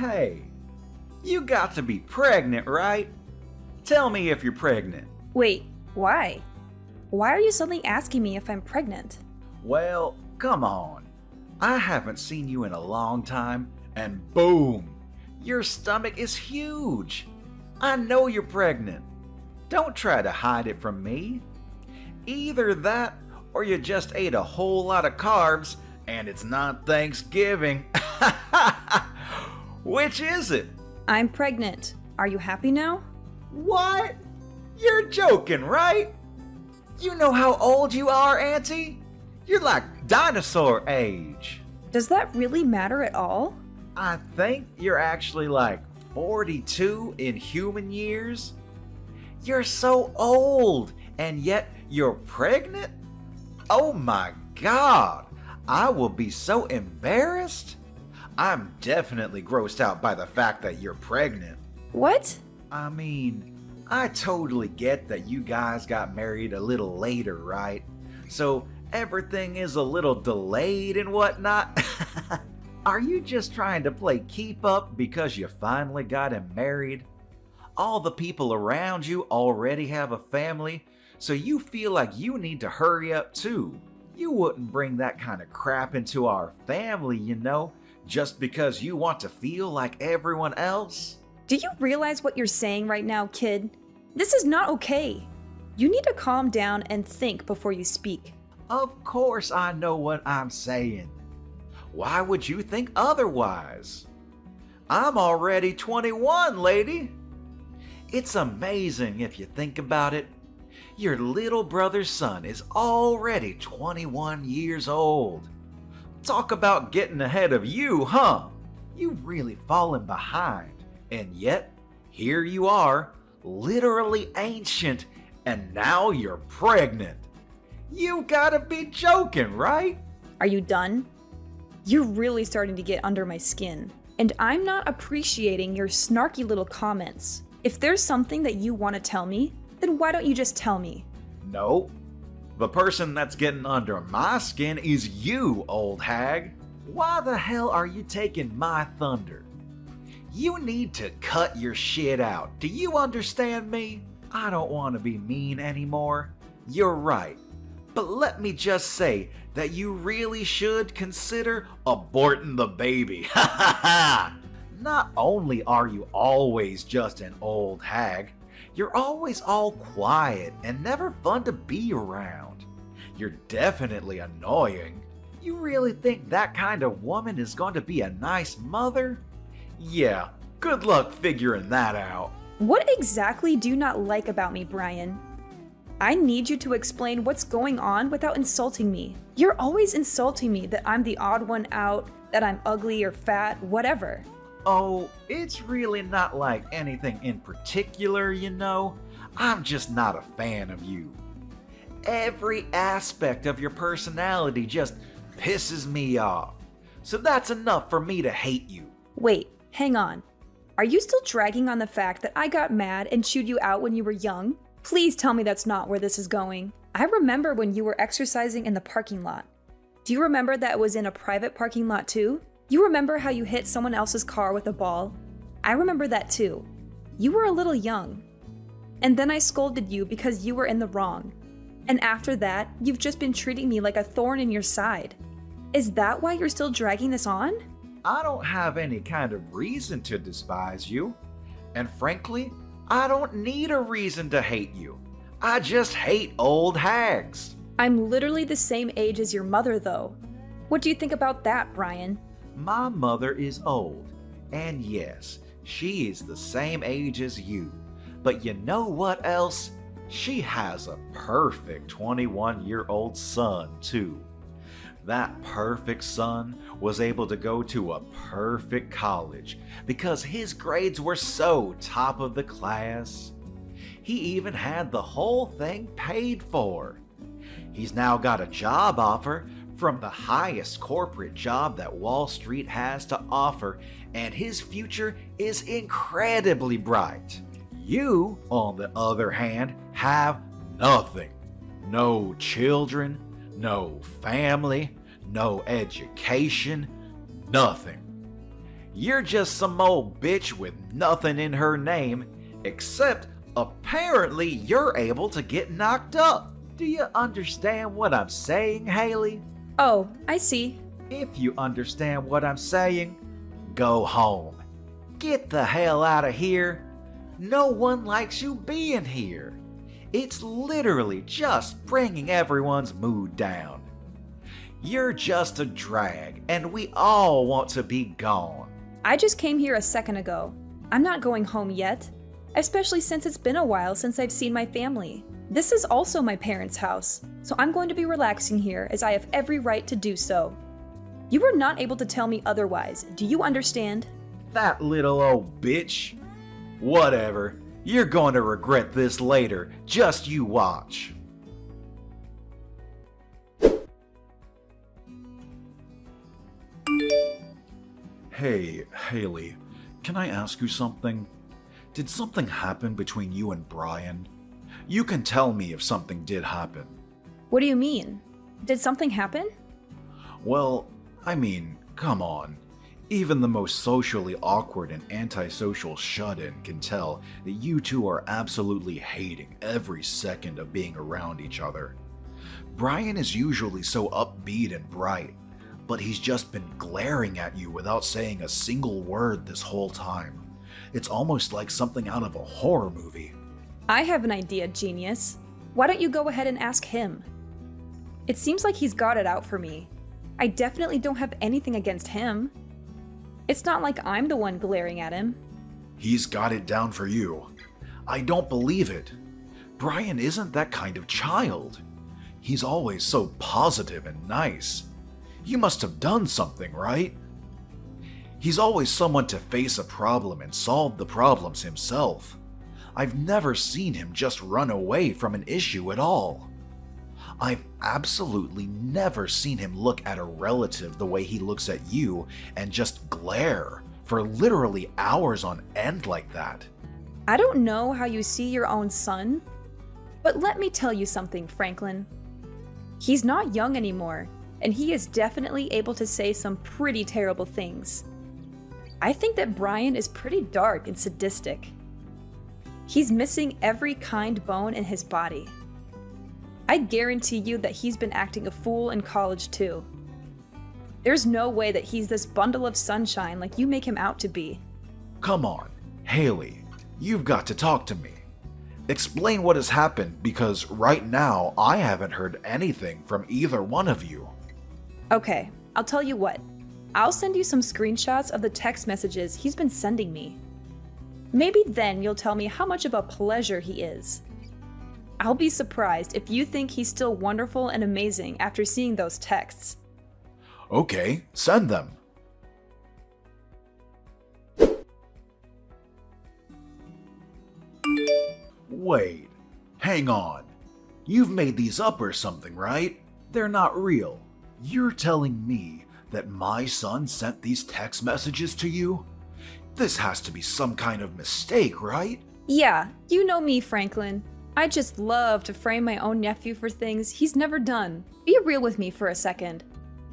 Hey, you got to be pregnant, right? Tell me if you're pregnant. Wait, why? Why are you suddenly asking me if I'm pregnant? Well, come on. I haven't seen you in a long time, and boom! Your stomach is huge. I know you're pregnant. Don't try to hide it from me. Either that, or you just ate a whole lot of carbs, and it's not Thanksgiving. Which is it? I'm pregnant. Are you happy now? What? You're joking, right? You know how old you are, Auntie? You're like dinosaur age. Does that really matter at all? I think you're actually like 42 in human years. You're so old, and yet you're pregnant? Oh my God! I will be so embarrassed. I'm definitely grossed out by the fact that you're pregnant. What? I mean, I totally get that you guys got married a little later, right? So everything is a little delayed and whatnot. Are you just trying to play keep up because you finally got him married? All the people around you already have a family, so you feel like you need to hurry up too. You wouldn't bring that kind of crap into our family, you know, just because you want to feel like everyone else. Do you realize what you're saying right now, kid? This is not okay. You need to calm down and think before you speak. Of course I know what I'm saying. Why would you think otherwise? I'm already 21, lady. It's amazing if you think about it. Your little brother's son is already 21 years old. Talk about getting ahead of you, huh? You've really fallen behind. And yet, here you are, literally ancient, and now you're pregnant. You gotta be joking, right? Are you done? You're really starting to get under my skin, and I'm not appreciating your snarky little comments. If there's something that you want to tell me, then why don't you just tell me? No. The person that's getting under my skin is you, old hag. Why the hell are you taking my thunder? You need to cut your shit out. Do you understand me? I don't want to be mean anymore. You're right. But let me just say that you really should consider aborting the baby. Ha ha ha! Not only are you always just an old hag, you're always all quiet and never fun to be around. You're definitely annoying. You really think that kind of woman is going to be a nice mother? Yeah, good luck figuring that out. What exactly do you not like about me, Brian? I need you to explain what's going on without insulting me. You're always insulting me that I'm the odd one out, that I'm ugly or fat, whatever. Oh, it's really not like anything in particular, you know. I'm just not a fan of you. Every aspect of your personality just pisses me off. So that's enough for me to hate you. Wait, hang on. Are you still dragging on the fact that I got mad and chewed you out when you were young? Please tell me that's not where this is going. I remember when you were exercising in the parking lot. Do you remember that it was in a private parking lot too? You remember how you hit someone else's car with a ball? I remember that too. You were a little young. And then I scolded you because you were in the wrong. And after that, you've just been treating me like a thorn in your side. Is that why you're still dragging this on? I don't have any kind of reason to despise you. And frankly, I don't need a reason to hate you. I just hate old hags. I'm literally the same age as your mother, though. What do you think about that, Brian? My mother is old, and yes, she is the same age as you. But you know what else? She has a perfect 21-year-old son, too. That perfect son was able to go to a perfect college because his grades were so top of the class. He even had the whole thing paid for. He's now got a job offer from the highest corporate job that Wall Street has to offer, and his future is incredibly bright. You, on the other hand, have nothing. No children, no family, no education, nothing. You're just some old bitch with nothing in her name, except apparently you're able to get knocked up. Do you understand what I'm saying, Haley? Oh, I see. If you understand what I'm saying, go home. Get the hell out of here. No one likes you being here. It's literally just bringing everyone's mood down. You're just a drag, and we all want to be gone. I just came here a second ago. I'm not going home yet, especially since it's been a while since I've seen my family. This is also my parents' house, so I'm going to be relaxing here as I have every right to do so. You were not able to tell me otherwise, do you understand? That little old bitch. Whatever. You're going to regret this later. Just you watch. Hey, Haley, can I ask you something? Did something happen between you and Brian? You can tell me if something did happen. What do you mean? Did something happen? Well, I mean, come on. Even the most socially awkward and antisocial shut-in can tell that you two are absolutely hating every second of being around each other. Brian is usually so upbeat and bright, but he's just been glaring at you without saying a single word this whole time. It's almost like something out of a horror movie. I have an idea, genius. Why don't you go ahead and ask him? It seems like he's got it out for me. I definitely don't have anything against him. It's not like I'm the one glaring at him. He's got it down for you. I don't believe it. Brian isn't that kind of child. He's always so positive and nice. You must have done something, right? He's always someone to face a problem and solve the problems himself. I've never seen him just run away from an issue at all. I've absolutely never seen him look at a relative the way he looks at you and just glare for literally hours on end like that. I don't know how you see your own son, but let me tell you something, Franklin. He's not young anymore, and he is definitely able to say some pretty terrible things. I think that Brian is pretty dark and sadistic. He's missing every kind bone in his body. I guarantee you that he's been acting a fool in college too. There's no way that he's this bundle of sunshine like you make him out to be. Come on, Haley, you've got to talk to me. Explain what has happened, because right now I haven't heard anything from either one of you. Okay, I'll tell you what. I'll send you some screenshots of the text messages he's been sending me. Maybe then you'll tell me how much of a pleasure he is. I'll be surprised if you think he's still wonderful and amazing after seeing those texts. Okay, send them. Wait, hang on. You've made these up or something, right? They're not real. You're telling me that my son sent these text messages to you? This has to be some kind of mistake, right? Yeah, you know me, Franklin. I just love to frame my own nephew for things he's never done. Be real with me for a second.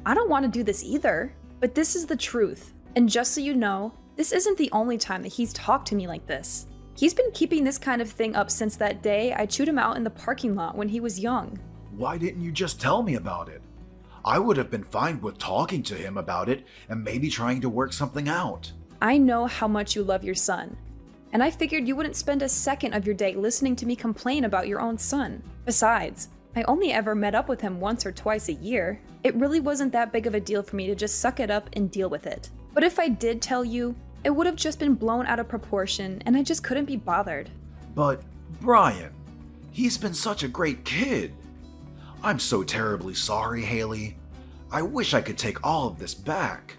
I don't want to do this either, but this is the truth. And just so you know, this isn't the only time that he's talked to me like this. He's been keeping this kind of thing up since that day I chewed him out in the parking lot when he was young. Why didn't you just tell me about it? I would have been fine with talking to him about it and maybe trying to work something out. I know how much you love your son, and I figured you wouldn't spend a second of your day listening to me complain about your own son. Besides, I only ever met up with him once or twice a year. It really wasn't that big of a deal for me to just suck it up and deal with it. But if I did tell you, it would have just been blown out of proportion, and I just couldn't be bothered. But, Brian, he's been such a great kid. I'm so terribly sorry, Haley. I wish I could take all of this back.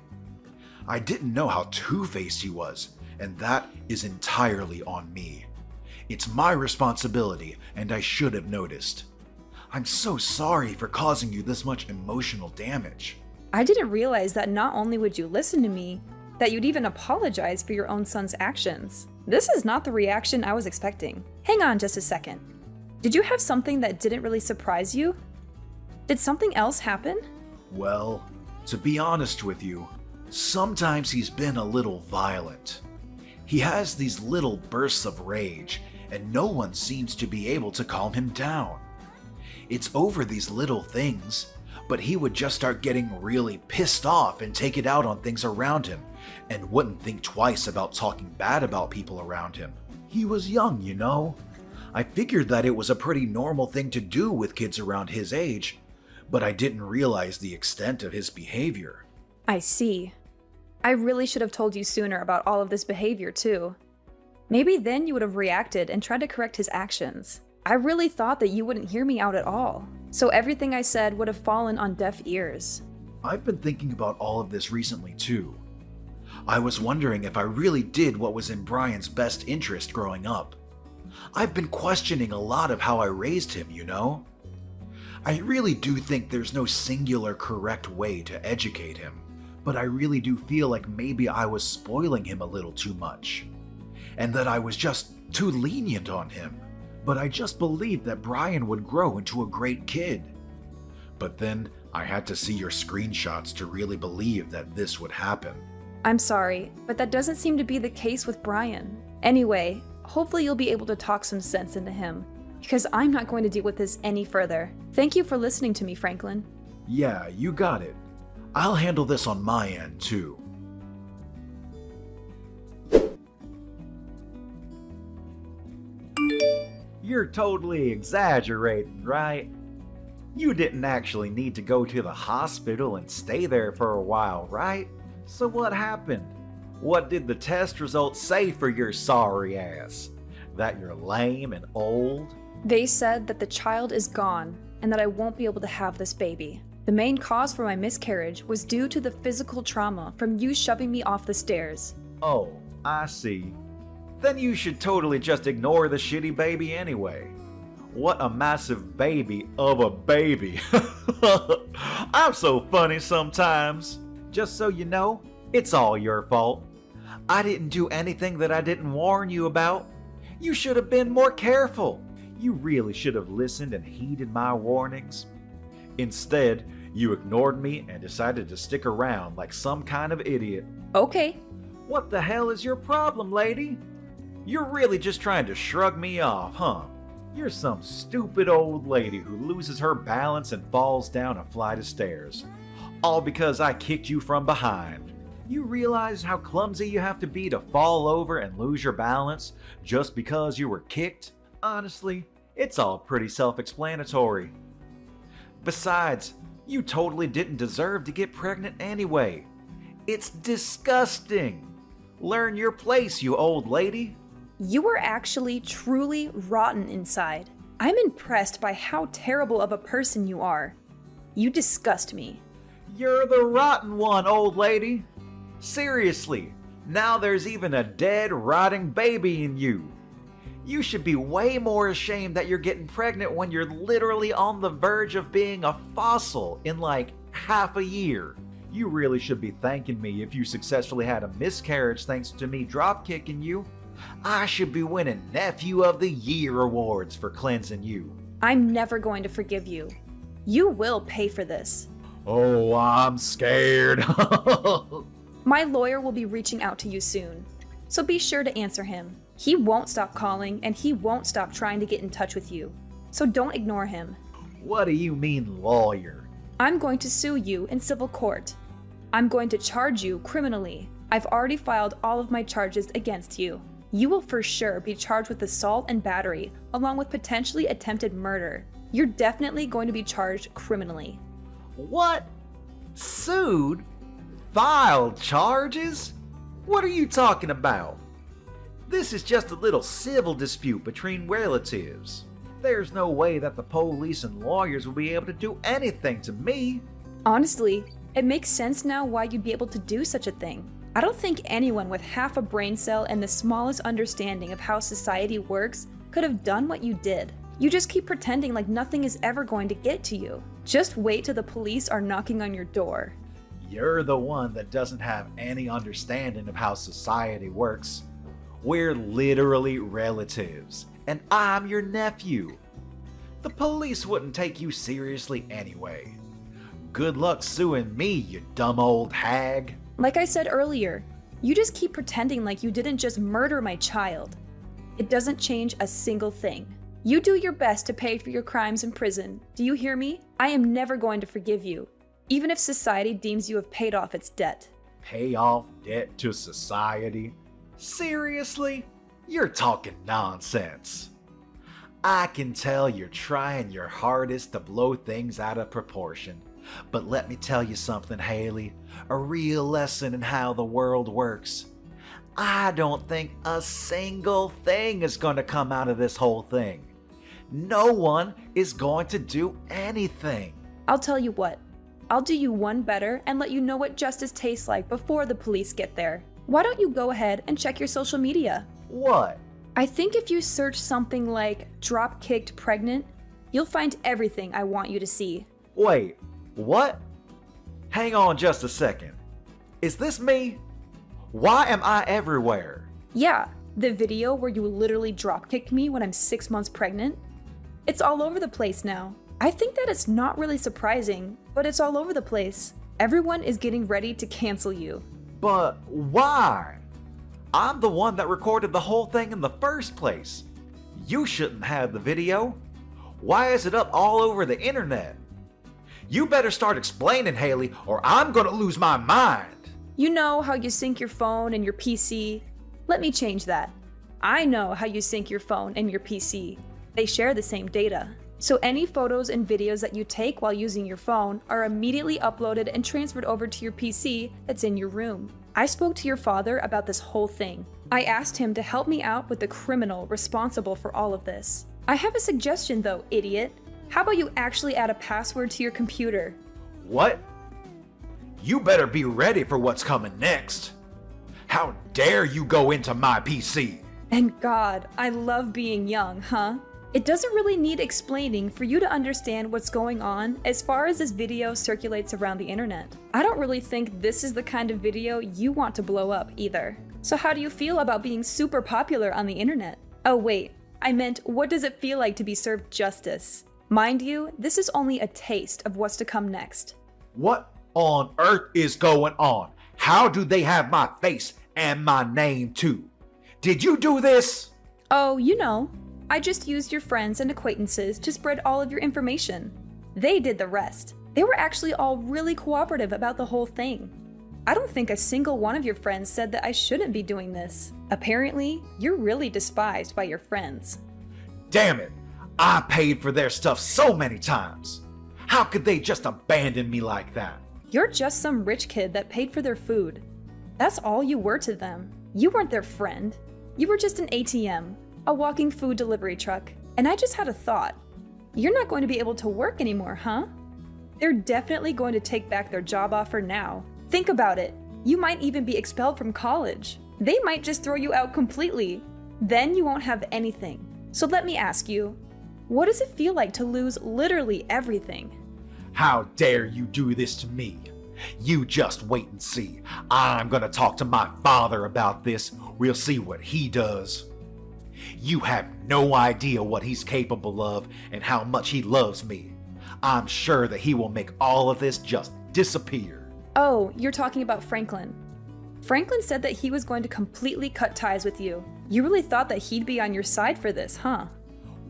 I didn't know how two-faced he was, and that is entirely on me. It's my responsibility, and I should have noticed. I'm so sorry for causing you this much emotional damage. I didn't realize that not only would you listen to me, that you'd even apologize for your own son's actions. This is not the reaction I was expecting. Hang on just a second. Did you have something that didn't really surprise you? Did something else happen? Well, to be honest with you, Sometimes he's been a little violent. He has these little bursts of rage, and no one seems to be able to calm him down. It's over these little things, but he would just start getting really pissed off and take it out on things around him, and wouldn't think twice about talking bad about people around him. He was young, you know. I figured that it was a pretty normal thing to do with kids around his age, but I didn't realize the extent of his behavior. I see. I really should have told you sooner about all of this behavior, too. Maybe then you would have reacted and tried to correct his actions. I really thought that you wouldn't hear me out at all, so everything I said would have fallen on deaf ears. I've been thinking about all of this recently, too. I was wondering if I really did what was in Brian's best interest growing up. I've been questioning a lot of how I raised him, you know? I really do think there's no singular correct way to educate him, but I really do feel like maybe I was spoiling him a little too much, and that I was just too lenient on him. But I just believed that Brian would grow into a great kid. But then I had to see your screenshots to really believe that this would happen. I'm sorry, but that doesn't seem to be the case with Brian. Anyway, hopefully you'll be able to talk some sense into him, because I'm not going to deal with this any further. Thank you for listening to me, Franklin. Yeah, you got it. I'll handle this on my end, too. You're totally exaggerating, right? You didn't actually need to go to the hospital and stay there for a while, right? So what happened? What did the test results say for your sorry ass? That you're lame and old? They said that the child is gone and that I won't be able to have this baby. The main cause for my miscarriage was due to the physical trauma from you shoving me off the stairs. Oh, I see. Then you should totally just ignore the shitty baby anyway. What a massive baby of a baby. I'm so funny sometimes. Just so you know, it's all your fault. I didn't do anything that I didn't warn you about. You should have been more careful. You really should have listened and heeded my warnings. Instead, you ignored me and decided to stick around like some kind of idiot. Okay. What the hell is your problem, lady? You're really just trying to shrug me off, huh? You're some stupid old lady who loses her balance and falls down a flight of stairs. All because I kicked you from behind. You realize how clumsy you have to be to fall over and lose your balance just because you were kicked? Honestly, it's all pretty self-explanatory. Besides, you totally didn't deserve to get pregnant anyway. It's disgusting. Learn your place, you old lady. You are actually truly rotten inside. I'm impressed by how terrible of a person you are. You disgust me. You're the rotten one, old lady. Seriously, now there's even a dead, rotting baby in you. You should be way more ashamed that you're getting pregnant when you're literally on the verge of being a fossil in like half a year. You really should be thanking me if you successfully had a miscarriage thanks to me drop-kicking you. I should be winning Nephew of the Year awards for cleansing you. I'm never going to forgive you. You will pay for this. Oh, I'm scared. My lawyer will be reaching out to you soon, so be sure to answer him. He won't stop calling and he won't stop trying to get in touch with you, so don't ignore him. What do you mean, lawyer? I'm going to sue you in civil court. I'm going to charge you criminally. I've already filed all of my charges against you. You will for sure be charged with assault and battery, along with potentially attempted murder. You're definitely going to be charged criminally. What? Sued? Filed charges? What are you talking about? This is just a little civil dispute between relatives. There's no way that the police and lawyers will be able to do anything to me. Honestly, it makes sense now why you'd be able to do such a thing. I don't think anyone with half a brain cell and the smallest understanding of how society works could have done what you did. You just keep pretending like nothing is ever going to get to you. Just wait till the police are knocking on your door. You're the one that doesn't have any understanding of how society works. We're literally relatives, and I'm your nephew. The police wouldn't take you seriously anyway. Good luck suing me, you dumb old hag. Like I said earlier, you just keep pretending like you didn't just murder my child. It doesn't change a single thing. You do your best to pay for your crimes in prison. Do you hear me? I am never going to forgive you, even if society deems you have paid off its debt. Pay off debt to society? Seriously? You're talking nonsense. I can tell you're trying your hardest to blow things out of proportion. But let me tell you something, Haley. A real lesson in how the world works. I don't think a single thing is going to come out of this whole thing. No one is going to do anything. I'll tell you what. I'll do you one better and let you know what justice tastes like before the police get there. Why don't you go ahead and check your social media? What? I think if you search something like drop-kicked pregnant, you'll find everything I want you to see. Wait, what? Hang on just a second. Is this me? Why am I everywhere? Yeah, the video where you literally drop-kicked me when I'm 6 months pregnant. It's all over the place now. I think that it's not really surprising, but it's all over the place. Everyone is getting ready to cancel you. But why? I'm the one that recorded the whole thing in the first place. You shouldn't have the video. Why is it up all over the internet? You better start explaining, Haley, or I'm gonna lose my mind. You know how you sync your phone and your PC? Let me change that. I know how you sync your phone and your PC. They share the same data. So any photos and videos that you take while using your phone are immediately uploaded and transferred over to your PC that's in your room. I spoke to your father about this whole thing. I asked him to help me out with the criminal responsible for all of this. I have a suggestion though, idiot. How about you actually add a password to your computer? What? You better be ready for what's coming next. How dare you go into my PC? And God, I love being young, huh? It doesn't really need explaining for you to understand what's going on as far as this video circulates around the internet. I don't really think this is the kind of video you want to blow up either. So how do you feel about being super popular on the internet? Oh wait, I meant what does it feel like to be served justice? Mind you, this is only a taste of what's to come next. What on earth is going on? How do they have my face and my name too? Did you do this? Oh, you know. I just used your friends and acquaintances to spread all of your information. They did the rest. They were actually all really cooperative about the whole thing. I don't think a single one of your friends said that I shouldn't be doing this. Apparently, you're really despised by your friends. Damn it! I paid for their stuff so many times. How could they just abandon me like that? You're just some rich kid that paid for their food. That's all you were to them. You weren't their friend. You were just an ATM. A walking food delivery truck. And I just had a thought. You're not going to be able to work anymore, huh? They're definitely going to take back their job offer now. Think about it. You might even be expelled from college. They might just throw you out completely. Then you won't have anything. So let me ask you, what does it feel like to lose literally everything? How dare you do this to me? You just wait and see. I'm gonna talk to my father about this. We'll see what he does. You have no idea what he's capable of and how much he loves me. I'm sure that he will make all of this just disappear. Oh, you're talking about Franklin. Franklin said that he was going to completely cut ties with you. You really thought that he'd be on your side for this, huh?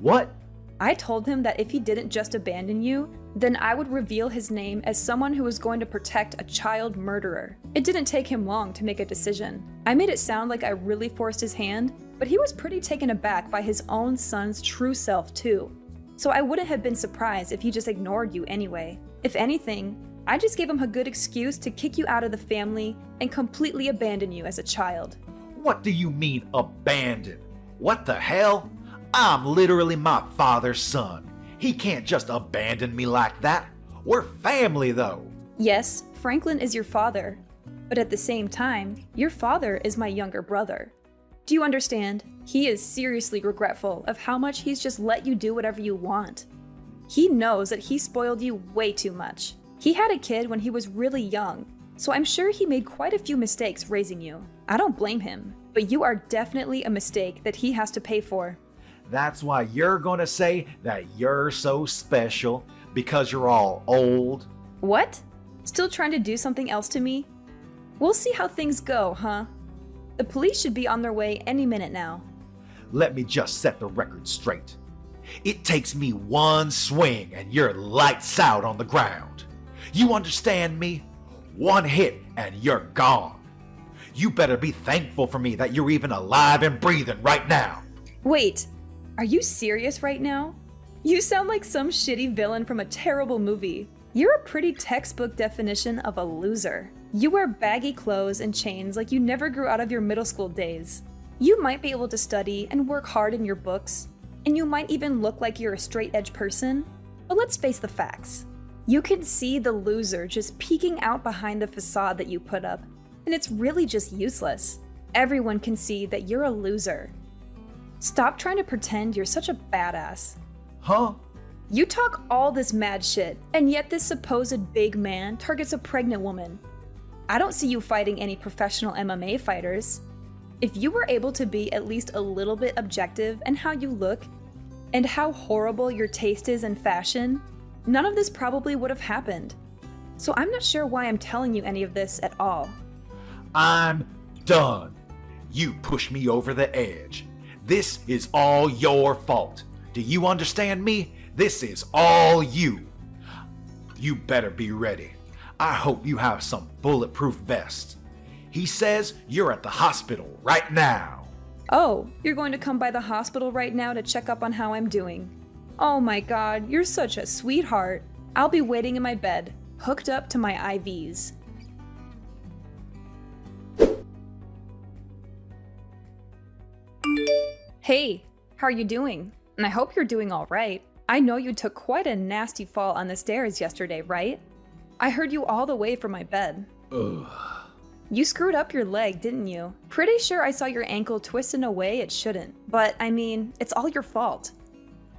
What? I told him that if he didn't just abandon you, then I would reveal his name as someone who was going to protect a child murderer. It didn't take him long to make a decision. I made it sound like I really forced his hand, but he was pretty taken aback by his own son's true self too. So I wouldn't have been surprised if he just ignored you anyway. If anything, I just gave him a good excuse to kick you out of the family and completely abandon you as a child. What do you mean abandon? What the hell? I'm literally my father's son. He can't just abandon me like that. We're family though. Yes, Franklin is your father, but at the same time, your father is my younger brother. Do you understand? He is seriously regretful of how much he's just let you do whatever you want. He knows that he spoiled you way too much. He had a kid when he was really young, so I'm sure he made quite a few mistakes raising you. I don't blame him, but you are definitely a mistake that he has to pay for. That's why you're gonna say that you're so special because you're all old. What? Still trying to do something else to me? We'll see how things go, huh? The police should be on their way any minute now. Let me just set the record straight. It takes me one swing and you're lights out on the ground. You understand me? One hit and you're gone. You better be thankful for me that you're even alive and breathing right now. Wait, are you serious right now? You sound like some shitty villain from a terrible movie. You're a pretty textbook definition of a loser. You wear baggy clothes and chains like you never grew out of your middle school days. You might be able to study and work hard in your books, and you might even look like you're a straight-edge person, but let's face the facts. You can see the loser just peeking out behind the facade that you put up, and it's really just useless. Everyone can see that you're a loser. Stop trying to pretend you're such a badass. Huh? You talk all this mad shit, and yet this supposed big man targets a pregnant woman. I don't see you fighting any professional MMA fighters. If you were able to be at least a little bit objective in how you look, and how horrible your taste is in fashion, none of this probably would have happened. So I'm not sure why I'm telling you any of this at all. I'm done. You pushed me over the edge. This is all your fault. Do you understand me? This is all you. You better be ready. I hope you have some bulletproof vest. He says you're at the hospital right now. Oh, you're going to come by the hospital right now to check up on how I'm doing. Oh my god, you're such a sweetheart. I'll be waiting in my bed, hooked up to my IVs. Hey, how are you doing? And I hope you're doing all right. I know you took quite a nasty fall on the stairs yesterday, right? I heard you all the way from my bed. Ugh. You screwed up your leg, didn't you? Pretty sure I saw your ankle twist in a way it shouldn't. But, I mean, it's all your fault.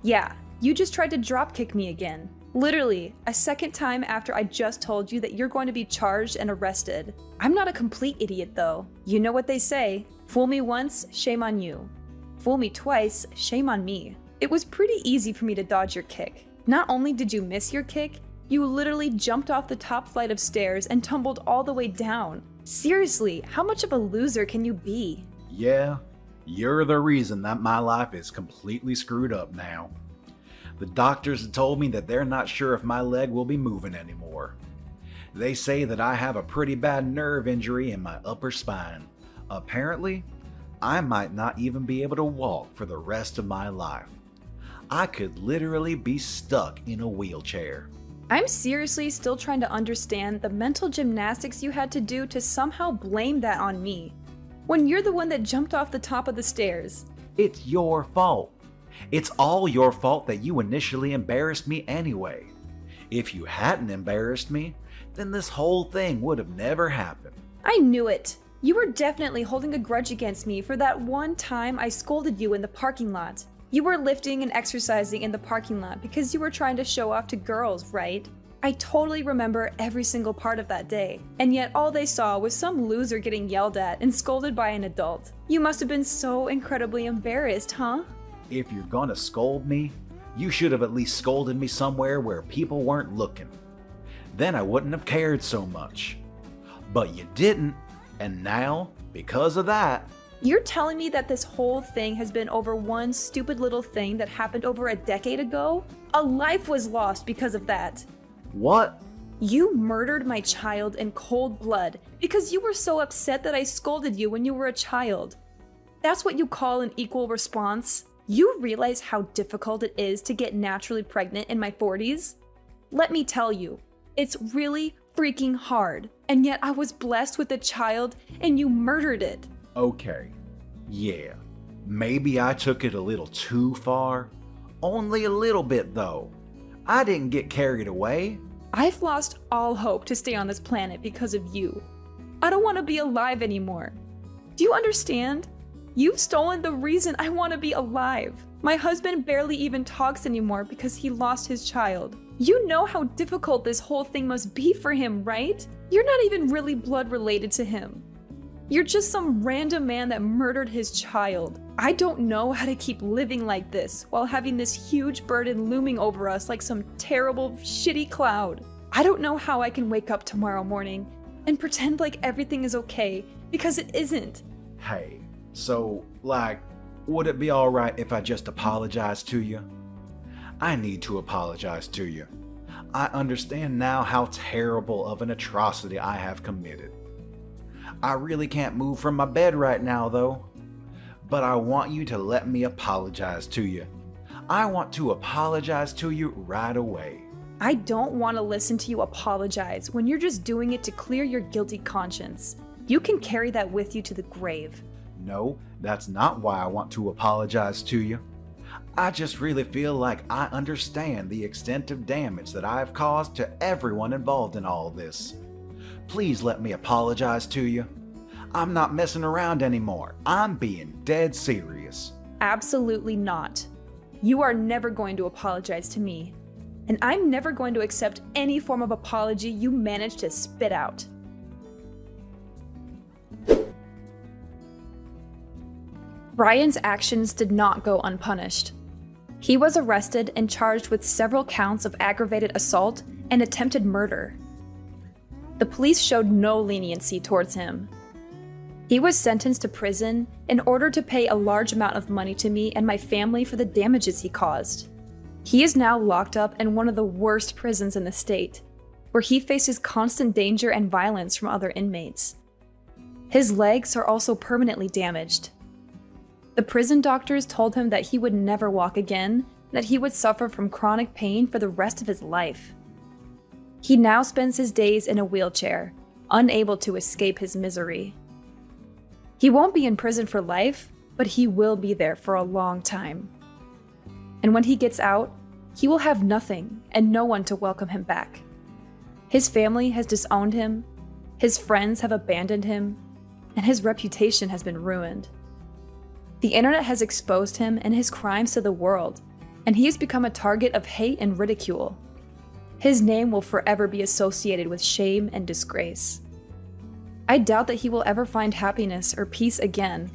Yeah, you just tried to dropkick me again. Literally, a second time after I just told you that you're going to be charged and arrested. I'm not a complete idiot though. You know what they say, fool me once, shame on you. Fool me twice, shame on me. It was pretty easy for me to dodge your kick. Not only did you miss your kick, you literally jumped off the top flight of stairs and tumbled all the way down. Seriously, how much of a loser can you be? Yeah, you're the reason that my life is completely screwed up now. The doctors have told me that they're not sure if my leg will be moving anymore. They say that I have a pretty bad nerve injury in my upper spine. Apparently, I might not even be able to walk for the rest of my life. I could literally be stuck in a wheelchair. I'm seriously still trying to understand the mental gymnastics you had to do to somehow blame that on me, when you're the one that jumped off the top of the stairs. It's your fault. It's all your fault that you initially embarrassed me anyway. If you hadn't embarrassed me, then this whole thing would have never happened. I knew it. You were definitely holding a grudge against me for that one time I scolded you in the parking lot. You were lifting and exercising in the parking lot because you were trying to show off to girls, right? I totally remember every single part of that day, and yet all they saw was some loser getting yelled at and scolded by an adult. You must have been so incredibly embarrassed, huh? If you're gonna scold me, you should have at least scolded me somewhere where people weren't looking. Then I wouldn't have cared so much. But you didn't, and now, because of that, You're telling me that this whole thing has been over one stupid little thing that happened over a decade ago? A life was lost because of that. what? You murdered my child in cold blood because you were so upset that I scolded you when you were a child. That's what you call an equal response? You realize how difficult it is to get naturally pregnant in my 40s? Let me tell you, it's really freaking hard. And yet I was blessed with a child and you murdered it. Okay, yeah, maybe I took it a little too far. Only a little bit though. I didn't get carried away. I've lost all hope to stay on this planet because of you. I don't want to be alive anymore. Do you understand? You've stolen the reason I want to be alive. My husband barely even talks anymore because he lost his child. You know how difficult this whole thing must be for him, right? You're not even really blood related to him. You're just some random man that murdered his child. I don't know how to keep living like this while having this huge burden looming over us like some terrible, shitty cloud. I don't know how I can wake up tomorrow morning and pretend like everything is okay, because it isn't. Hey, so, would it be alright if I just apologize to you? I need to apologize to you. I understand now how terrible of an atrocity I have committed. I really can't move from my bed right now, though. But I want you to let me apologize to you. I want to apologize to you right away. I don't want to listen to you apologize when you're just doing it to clear your guilty conscience. You can carry that with you to the grave. No, that's not why I want to apologize to you. I just really feel like I understand the extent of damage that I have caused to everyone involved in all this. Please let me apologize to you. I'm not messing around anymore. I'm being dead serious. Absolutely not. You are never going to apologize to me. And I'm never going to accept any form of apology you manage to spit out. Brian's actions did not go unpunished. He was arrested and charged with several counts of aggravated assault and attempted murder. The police showed no leniency towards him. He was sentenced to prison in order to pay a large amount of money to me and my family for the damages he caused. He is now locked up in one of the worst prisons in the state, where he faces constant danger and violence from other inmates. His legs are also permanently damaged. The prison doctors told him that he would never walk again, that he would suffer from chronic pain for the rest of his life. He now spends his days in a wheelchair, unable to escape his misery. He won't be in prison for life, but he will be there for a long time. And when he gets out, he will have nothing and no one to welcome him back. His family has disowned him, his friends have abandoned him, and his reputation has been ruined. The internet has exposed him and his crimes to the world, and he has become a target of hate and ridicule. His name will forever be associated with shame and disgrace. I doubt that he will ever find happiness or peace again,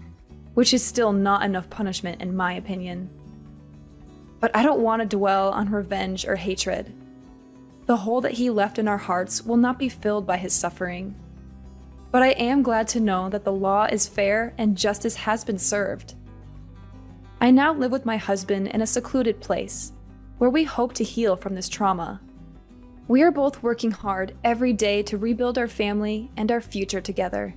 which is still not enough punishment in my opinion. But I don't want to dwell on revenge or hatred. The hole that he left in our hearts will not be filled by his suffering. But I am glad to know that the law is fair and justice has been served. I now live with my husband in a secluded place, where we hope to heal from this trauma. We are both working hard every day to rebuild our family and our future together.